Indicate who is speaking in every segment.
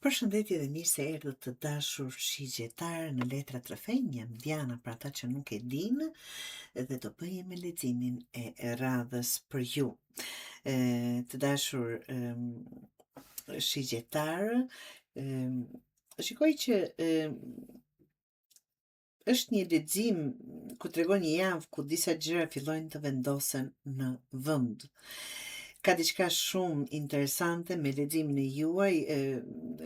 Speaker 1: Përshëndetje dhe mirë se erdhët të dashur shigjetarë në letrat rrëfenj, jam Diana për ata që nuk e dinë dhe do bëjmë leximin e radhës për ju. Të dashur shigjetarë, shikoj që është një lexim ku tregon një javë ku disa gjëra fillojnë të vendosen në vend. Ka diçka shumë interesante me leximin e juaj,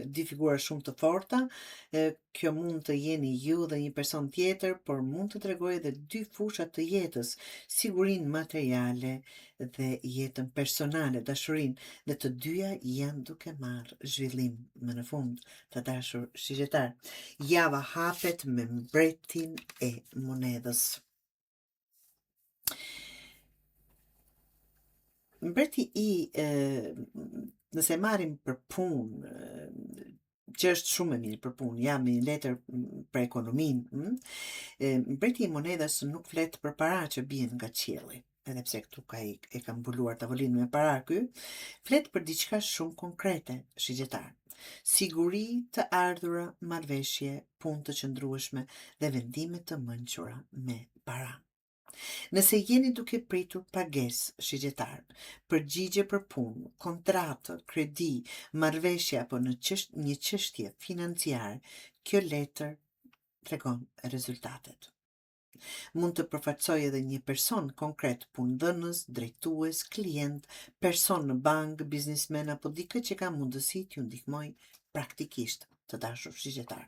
Speaker 1: di figura shumë të forta. Kjo mund të jeni ju dhe një person tjetër, por mund të tregojë edhe dy fusha të jetës, sigurinë materiale dhe jetën personale, dashurinë, dhe të dyja janë duke marrë zhvillim më në fund, të dashur shigjetar. Java hapet me mbretin e monedhës. Mbreti nëse marrim për punë, që është shumë e mirë për punë, jam një letër për ekonominë, mbreti i monedhës nuk flet për para që bien nga qielli, edhe pse këtu e ka mbuluar tavolinën me para ky, flet për diçka shumë konkrete, shigjetar. Siguri të ardhura, marrëveshje, punë të qëndrueshme dhe vendime të mençura me para. Nëse jeni duke pritur pagesë, shigjetar, përgjigje për punë, kontratë, kredi, marrëveshje apo në një çështje financiare, kjo letër tregon rezultatet. Mund të përfaqësojë edhe një person konkret, punëdhënës, drejtues, klient, person në bankë, biznesmen apo dikë që ka mundësi t'ju ndihmojë praktikisht, të dashur shigjetar.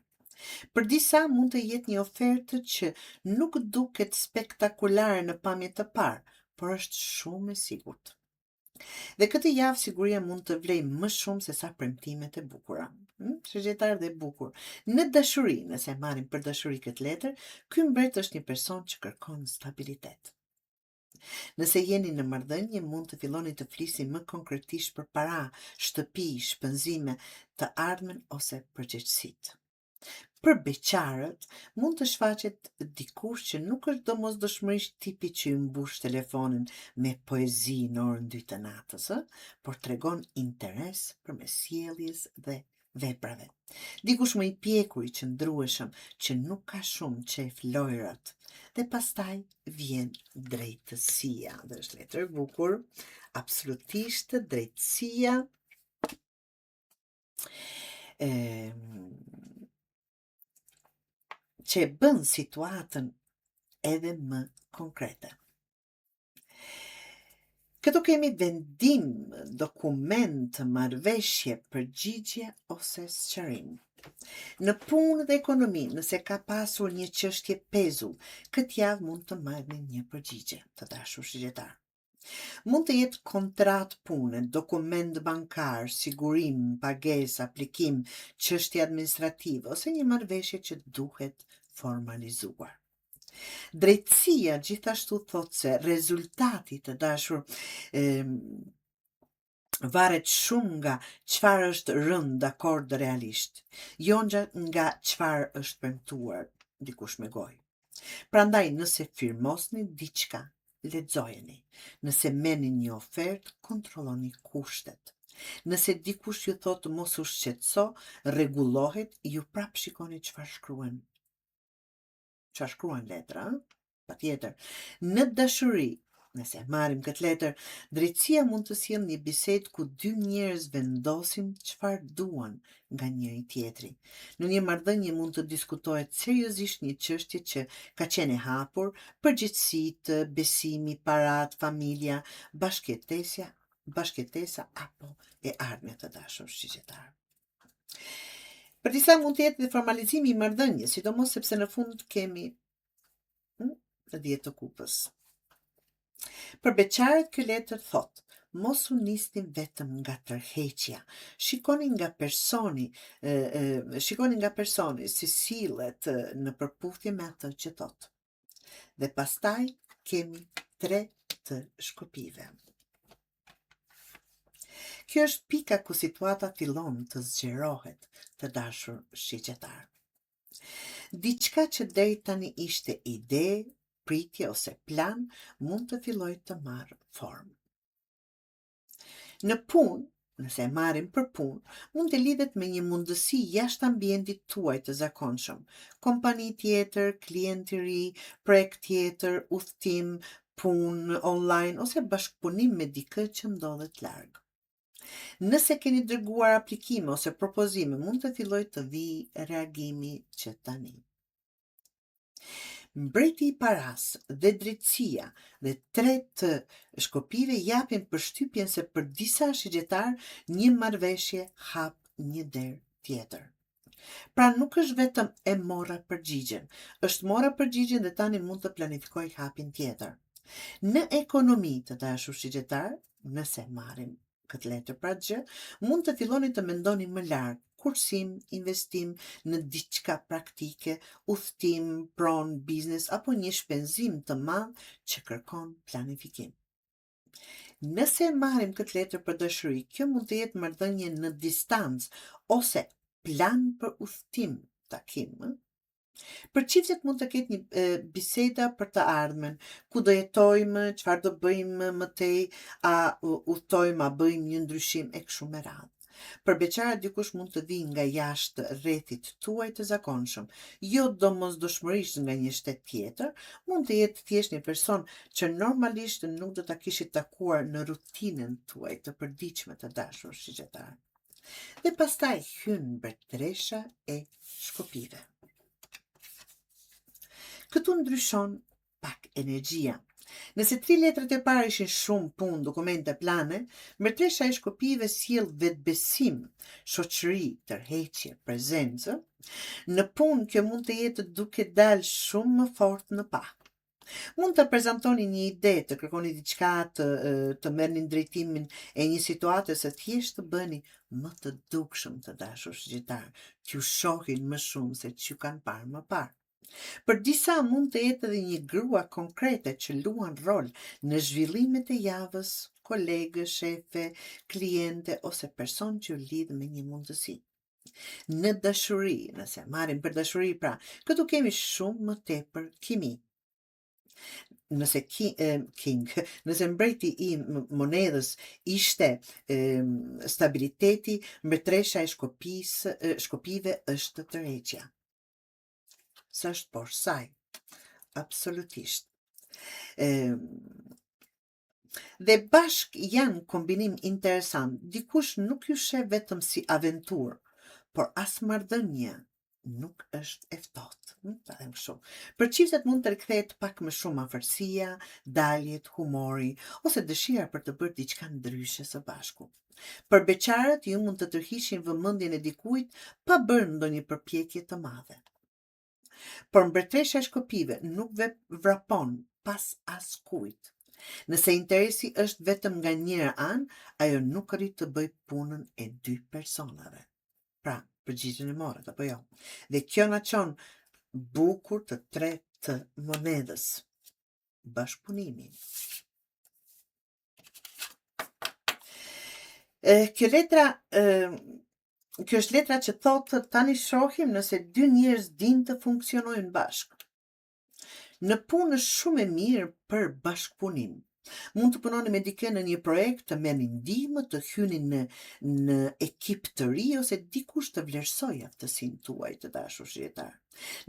Speaker 1: Për disa mund të jetë një ofertë që nuk duket spektakulare në pamje të parë, por është shumë e sigurt. Dhe këtë javë siguria mund të vlejë më shumë se sa premtimet e bukura. Shigjetar dhe bukur. Në dashuri, nëse marrim për dashuri këtë letër, ky mbret është një person që kërkon stabilitet. Nëse jeni në marrëdhënie, mund të filloni të flisni më konkretisht për para, shtëpi, shpenzime, të ardhmen ose përgjegjësitë. Për beqarët, mund të shfaqet dikush që nuk është domosdoshmërisht tipi që i mbush telefonin me poezi në orën 2 të natës, por tregon interes përmes sjelljes dhe veprave. Dikush më i pjekur, i qëndrueshëm, që nuk ka shumë qef lojrat. Dhe pastaj vjen drejtësia. Dhe është letër e bukur, absolutisht drejtësia. Që bën situatën edhe më konkrete. Këtu kemi vendim, dokument, marrëveshje, përgjigje ose sqarim. Në punë dhe ekonomi, nëse ka pasur një çështje pezull, këtë javë mund të marrni një përgjigje, të dashur shigjetar. Mund të jetë kontratë pune, dokument bankar, sigurim, pagesë, aplikim, çështje administrative ose një marrëveshje që duhet formalizuar. Drejtësia gjithashtu thotë se rezultati, të dashur, varet shumë nga çfarë është rënë dakord realisht, jo nga çfarë është premtuar dikush me gojë. Prandaj nëse firmosni diçka, lexojeni. Nëse merrni një ofertë, kontrolloni kushtet. Nëse dikush ju thotë mos u shqetëso, rregullohet, ju prap shikoni çfarë shkruan letra, patjetër. Në dashuri, nëse marrim këtë letër, drejtësia mund të sjellë një bisedë ku dy njerëz vendosin çfarë duan nga njëri tjetri. Në një marrëdhënie mund të diskutohet seriozisht një çështje që ka qenë e hapur, përgjegjësitë, besimi, parat, familja, bashkëtesa apo e ardhmja, të dashur shigjetar. Për disa mund të jetë dhe formalizimi i marrëdhënies, sidomos sepse në fund kemi 10 të kupës. Për beqarët ky letër thotë: mos u nisni vetëm nga tërheqja. Shikoni nga personi si sillet në përputhje me atë që thotë. Dhe pastaj kemi 3 të shkopive. Kjo është pika ku situata fillon të zgjerohet, të dashur shigjetar. Diçka që deri tani ishte ide, pritje ose plan, mund të fillojë të marrë formë. Në punë, nëse e marrim për punë, mund të lidhet me një mundësi jashtë ambientit tuaj të zakonshëm. Kompani tjetër, klient i ri, projekt tjetër, udhtim, punë online ose bashkëpunim me dikë që ndodhet larg. Nëse keni dërguar aplikime ose propozime, mund të filloj të vijë reagimi që tani. Mbreti i paras dhe drejtësia dhe tretë shkopive japin përshtypjen se për disa shigjetar një marrëveshje hap një derë tjetër. Pra nuk është vetëm e mora përgjigjen, është mora përgjigjen dhe tani mund të planifikoj hapin tjetër. Në ekonomi të dashur shigjetar, nëse marrim këtë letër pra gjë, mund të filloni të mendoni më larg, kursim, investim në diçka praktike, udhtim, pronë, biznes apo një shpenzim të madh që kërkon planifikim. Nëse marrim këtë letër për dashuri, kjo mund të jetë marrëdhënie në distancë ose plan për udhtim, takim. Për çiftet mund të ketë një biseda për të ardhmen, ku do jetojmë, çfarë do bëjmë më tej, a udhtojmë, a bëjmë një ndryshim e kështu me radhë. Për beqarat dikush mund të vijë nga jashtë rrethit tuaj të zakonshëm, jo domosdoshmërisht nga një shtet tjetër, mund të jetë thjesht një person që normalisht nuk do ta kishit takuar në rutinën tuaj të përditshme të dashur shigjetar. Dhe pastaj hyn mbretëresha e shkopive. Këtu ndryshon pak energjia. Nëse 3 letrat e parë ishin shumë punë, dokumente, plane, mbretëresha e shkopive sjell vetbesim, shoqëri, tërheqje, prezencë. Në punë kjo mund të jetë duke dalë shumë më fort në pa. Mund të prezantoni një ide, të kërkoni diçka, të merrni drejtimin e një situate se thjesht të bëni më të dukshëm të dashur shigjetar, t'ju shohin më shumë se që kanë parë më parë. Për disa mund të jetë edhe një grua konkrete që luan rol në zhvillimet e javës, kolegë, shefe, kliente ose person që lidh me një mundësi. Në dashuri, nëse marrim për dashuri pra, këtu kemi shumë më tepër kimi. Nëse nëse mbreti i monedhës ishte stabiliteti, mbretëresha e shkopive është tërheqja. S'është por saj, absolutisht. Dhe bashk janë kombinim interesant. Dikush nuk ju sheh vetëm si aventurë, por as marrëdhënie nuk është e ftohtë. Ta them kështu. Për çiftet mund të rikthehet pak më shumë afërsia, daljet, humori ose dëshira për të bërë diçka ndryshe së bashku. Për beqarët ju mund të tërhiqin vëmendjen e dikujt pa bërë ndonjë përpjekje të madhe. Por mbretëresha e shkopive nuk vrapon pas askujt. Nëse interesi është vetëm nga njëra anë, ajo nuk arrit të bëj punën e 2 personave. Pra, përgjigjen e morët, apo jo? Dhe kjo na çon bukur të tretë monedhës. Bashkëpunimi. Kjo është letra që thotë tani shohim nëse 2 njerëz dinë të funksionojnë bashkë. Në punë është shumë e mirë për bashkëpunim. Mund të punoni me dikë në një projekt, të merrni ndihmë, të hyni në ekip të ri ose dikush të vlerësojë aftësinë tuaj të dashur shigjetar.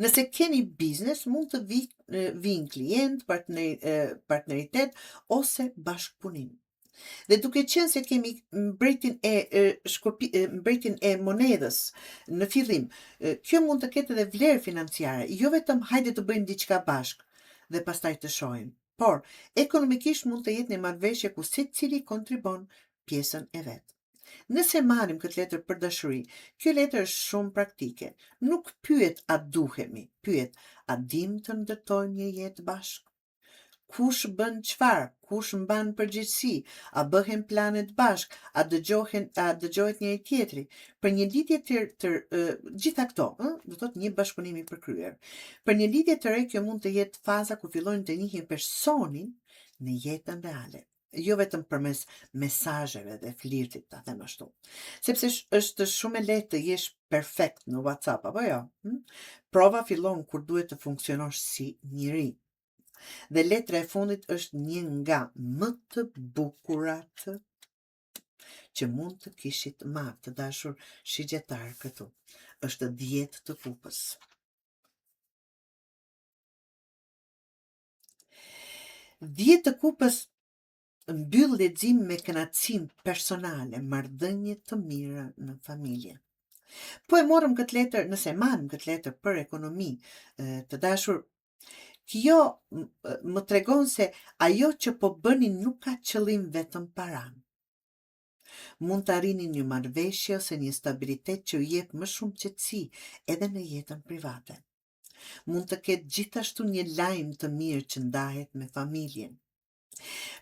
Speaker 1: Nëse keni biznes, mund të vinë klient, partneritet ose bashkëpunim. Dhe duke qenë se kemi mbretin e monedhës në fillim, kjo mund të ketë edhe vlerë financiare, jo vetëm hajde të bëjmë diçka bashkë dhe pastaj të shohim. Por, ekonomikisht mund të jetë një marrëveshje ku secili kontribon pjesën e vet. Nëse marrim këtë letër për dashuri, kjo letër është shumë praktike. Nuk pyet a duhemi, pyet a dim të ndërtojmë një jetë bashkë. Kush bën çfarë, kush mban përgjegjësi, a bëhen planet bashk, a dëgjohet njëri tjetri. Për një lidhje gjitha këto, do thotë një bashkëpunim i përkryer. Për një lidhje të re kjo mund të jetë faza ku fillojnë të njihin personin në jetën reale. Jo vetëm përmes mesazheve dhe flirtit, ta them ashtu. Sepse është shumë e lehtë të jesh perfekt në WhatsApp, apo jo? Prova fillon kur duhet të funksionosh si njeri. Dhe letra e fundit është një nga më të bukurat që mund të kishit marrë, të dashur shigjetar, këtu është 10 të kupës. 10 të kupës mbyll lexim me kënaqësinë personale, marrëdhënie të mira në familje. Po e morëm këtë letër, nëse marrim këtë letër për ekonomi, të dashur, kjo më tregon se ajo që po bëni nuk ka qëllim vetëm paran. Mund të arrini një marrëveshje ose një stabilitet që ju jep më shumë qetësi edhe në jetën private. Mund të ketë gjithashtu një lajm të mirë që ndahet me familjen.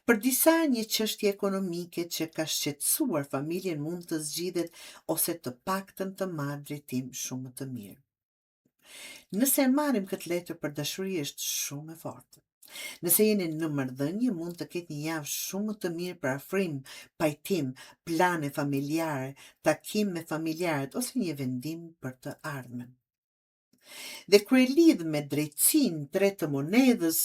Speaker 1: Për disa, një çështje ekonomike që ka shqetësuar familjen mund të zgjidhet ose të paktën të marrë drejtim shumë të mirë. Nëse marrim këtë letër për dashuri, është shumë e fortë. Nëse jeni në marrëdhënie, mund të ketë një javë shumë të mirë për afrim, pajtim, plane familjare, takim me familjarët ose një vendim për të ardhmen. Dhe kur e lidh me drejtsinë, tre të monedhës,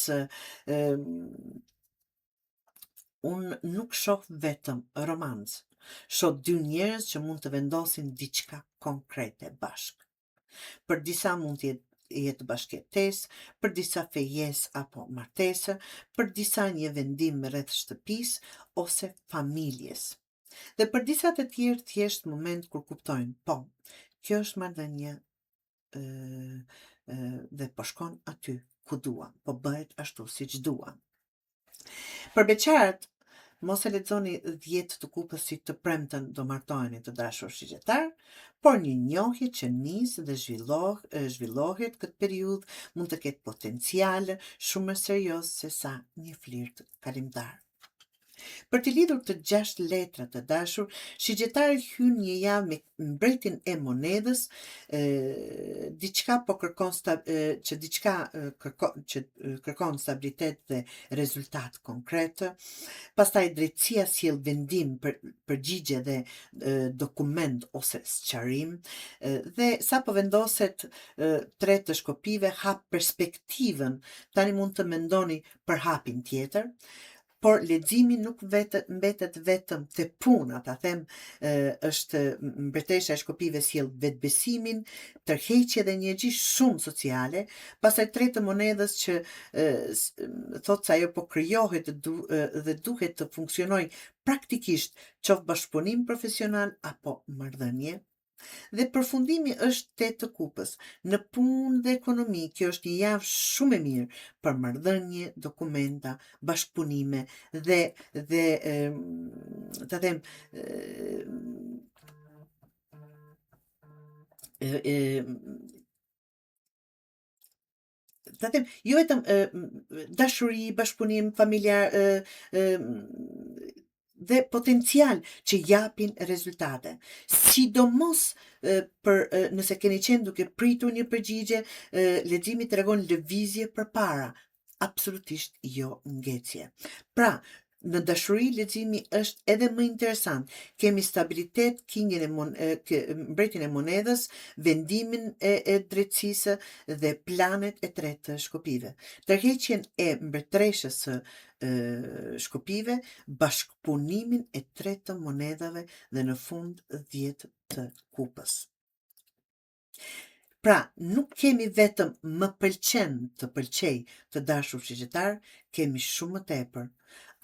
Speaker 1: unë nuk shoh vetëm romancë. Shoh dy njerëz që mund të vendosin diçka konkrete bashkë. Për disa mund të jetë bashkëjetesë, për disa fejes apo martesë, për disa një vendim rreth shtëpisë ose familjes. Dhe për disa të tjerë thjesht moment kur kuptojnë, po, kjo është marrëdhënie dhe po shkon aty ku dua, po bëhet ashtu siç dua. Për beqarët, mos e lexoni 10 të kupës si të premten do martoheni, të dashur shigjetar, por një njohje që nis dhe zhvillohet këtë periudhë mund të ketë potencial shumë më serioz se sa një flirt kalimtar. Për të lidhur të 6 letra të dashur, shigjetari hyn një javë me mbretin e monedhës, diçka po kërkon kërkon stabilitet dhe rezultat konkret. Pastaj drejtësia sjell vendim, përgjigje dhe dokument ose sqarim, dhe sa po vendoset tre të shkopive hap perspektivën. Tani mund të mendoni për hapin tjetër, por leximi nuk mbetet vetëm te puna, ta them, është mbretëresha e shkopive sjell vetbesimin, tërheqje dhe energji shumë sociale, pastaj tre të monedhës që thotë se ajo po krijohet dhe duhet të funksionojë praktikisht, qoftë bashkëpunim profesional apo marrëdhënie. Dhe përfundimi është 8 të kupës. Në punë dhe ekonomi, kjo është një javë shumë e mirë për marrëdhënie, dokumenta, bashkëpunime dhe ta them jo vetëm dashuri, bashkëpunim familjar dhe potencial që japin rezultate. Sidomos nëse keni qenë duke pritur një përgjigje, leximi tregon lëvizje përpara, absolutisht jo ngecje. Pra, në dashuri leximi është edhe më interesant. Kemi stabilitet, mbretin e monedhës, vendimin e drejtësisë dhe planet e tre të shkopive. Tërheqjen e mbretëreshës së shkopive, bashkëpunimin e tre të monedhave dhe në fund 10 të kupës. Pra, nuk kemi vetëm më pëlqen të pëlqej, të dashur shigjetar, kemi shumë më tepër.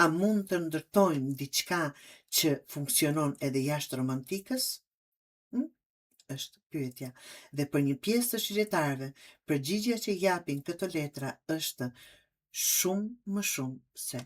Speaker 1: A mund të ndërtojmë diçka që funksionon edhe jashtë romantikës? Është pyetja. Dhe për një pjesë të shigjetarëve, përgjigjja që japin këto letra është shumë më shumë se